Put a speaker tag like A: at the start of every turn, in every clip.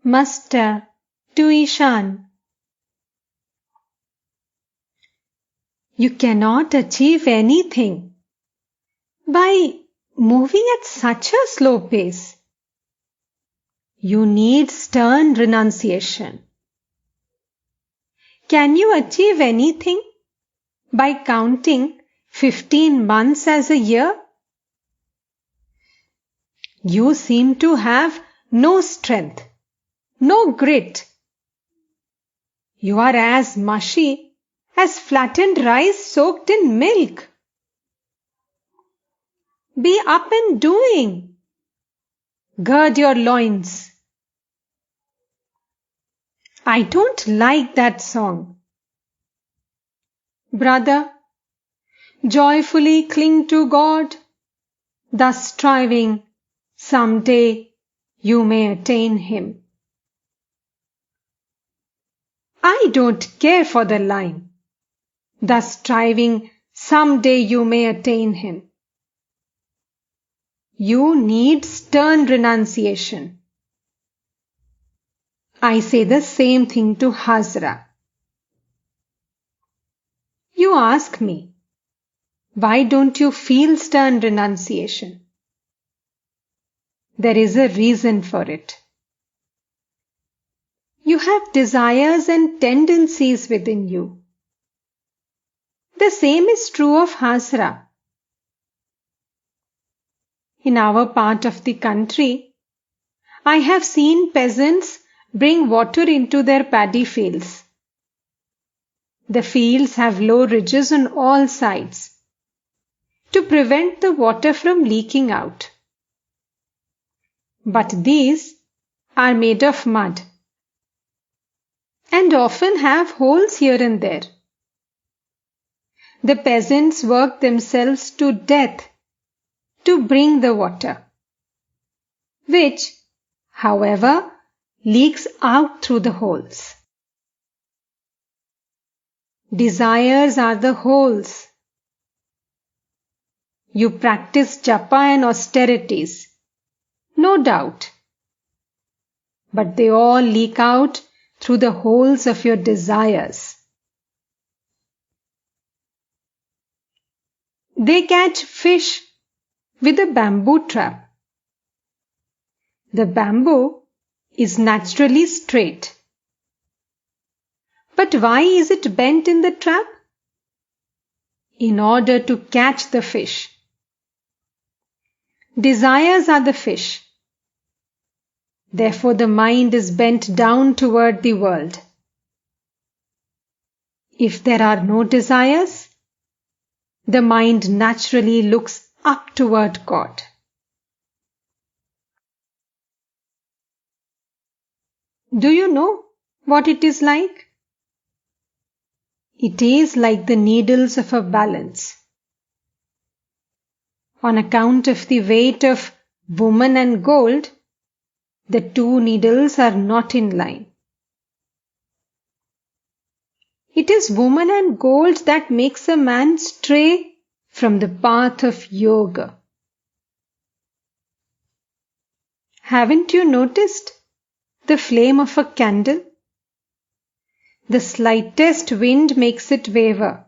A: Master to Ishan. You cannot achieve anything by moving at such a slow pace. You need stern renunciation. Can you achieve anything by counting 15 months as a year? You seem to have no strength, no grit. You are as mushy as flattened rice soaked in milk. Be up and doing. Gird your loins. I don't like that song. Brother, joyfully cling to God, thus striving, some day you may attain Him. I don't care for the line, thus striving, some day you may attain Him. You need stern renunciation. I say the same thing to Hazra. You ask me, why don't you feel stern renunciation? There is a reason for it. You have desires and tendencies within you. The same is true of Hazra. In our part of the country, I have seen peasants bring water into their paddy fields. The fields have low ridges on all sides to prevent the water from leaking out. But these are made of mud and often have holes here and there. The peasants work themselves to death to bring the water, which, however, leaks out through the holes. Desires are the holes. You practice japa and austerities, no doubt, but they all leak out through the holes of your desires. They catch fish with a bamboo trap. The bamboo is naturally straight. But why is it bent in the trap? In order to catch the fish. Desires are the fish. Therefore the mind is bent down toward the world. If there are no desires, the mind naturally looks up toward God. Do you know what it is like? It is like the needles of a balance. On account of the weight of woman and gold, the two needles are not in line. It is woman and gold that makes a man stray from the path of yoga. Haven't you noticed the flame of a candle? The slightest wind makes it waver.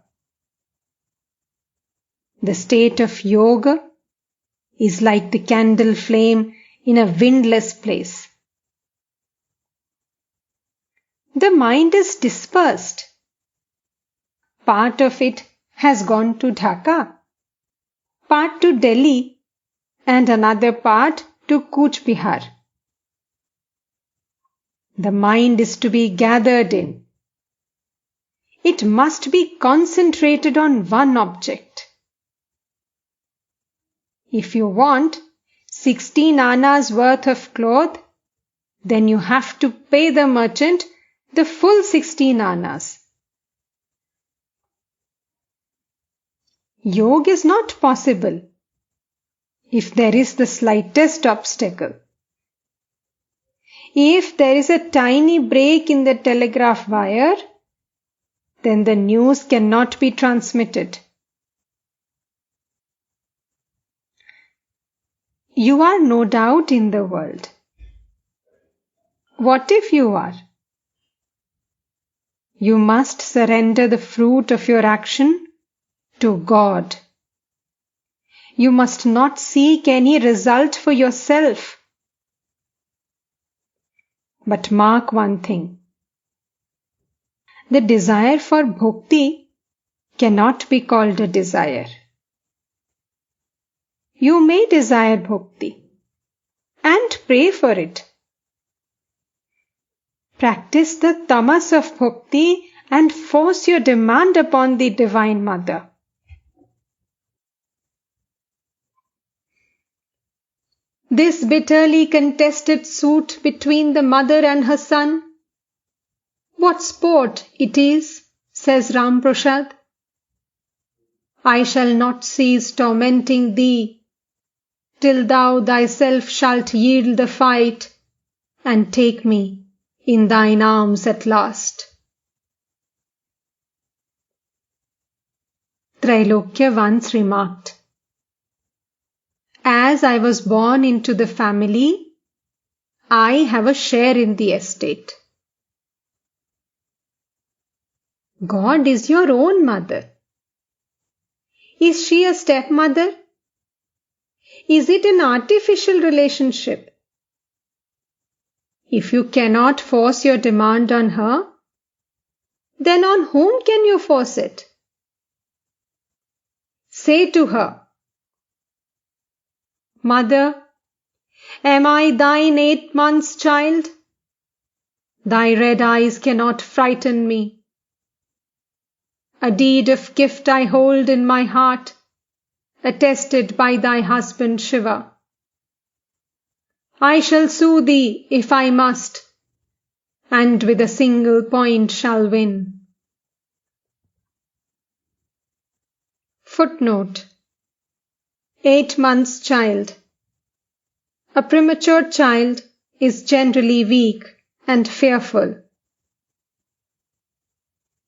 A: The state of yoga is like the candle flame in a windless place. The mind is dispersed. Part of it has gone to Dhaka, part to Delhi, and another part to Cooch Behar. The mind is to be gathered in. It must be concentrated on one object. If you want 16 annas worth of cloth, then you have to pay the merchant the full 16 annas. Yoga is not possible if there is the slightest obstacle. If there is a tiny break in the telegraph wire, then the news cannot be transmitted. You are no doubt in the world. What if you are? You must surrender the fruit of your action to God. You must not seek any result for yourself. But mark one thing. The desire for bhakti cannot be called a desire. You may desire bhakti and pray for it. Practice the tamas of bhakti and force your demand upon the Divine Mother. This bitterly contested suit between the mother and her son, what sport it is, says Ram Prasad. I shall not cease tormenting thee till thou thyself shalt yield the fight and take me in thine arms at last. Trailokya once remarked, as I was born into the family, I have a share in the estate. God is your own mother. Is she a stepmother? Is it an artificial relationship? If you cannot force your demand on her, then on whom can you force it? Say to her, Mother, am I thine 8 months' child? Thy red eyes cannot frighten me. A deed of gift I hold in my heart, attested by thy husband Shiva. I shall sue thee if I must, and with a single point shall win. Footnote: 8 months child. A premature child is generally weak and fearful.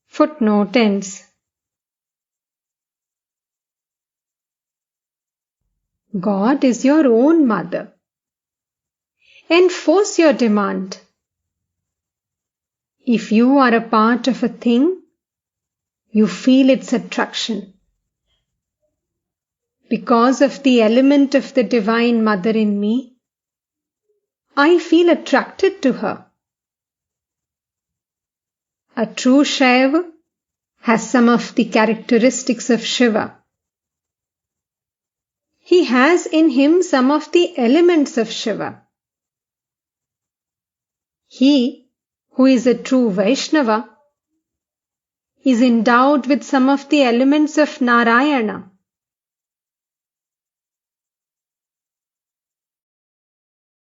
A: Footnote ends. God is your own mother. Enforce your demand. If you are a part of a thing, you feel its attraction. Because of the element of the Divine Mother in me, I feel attracted to her. A true Shaiva has some of the characteristics of Shiva. He has in him some of the elements of Shiva. He, who is a true Vaishnava, is endowed with some of the elements of Narayana.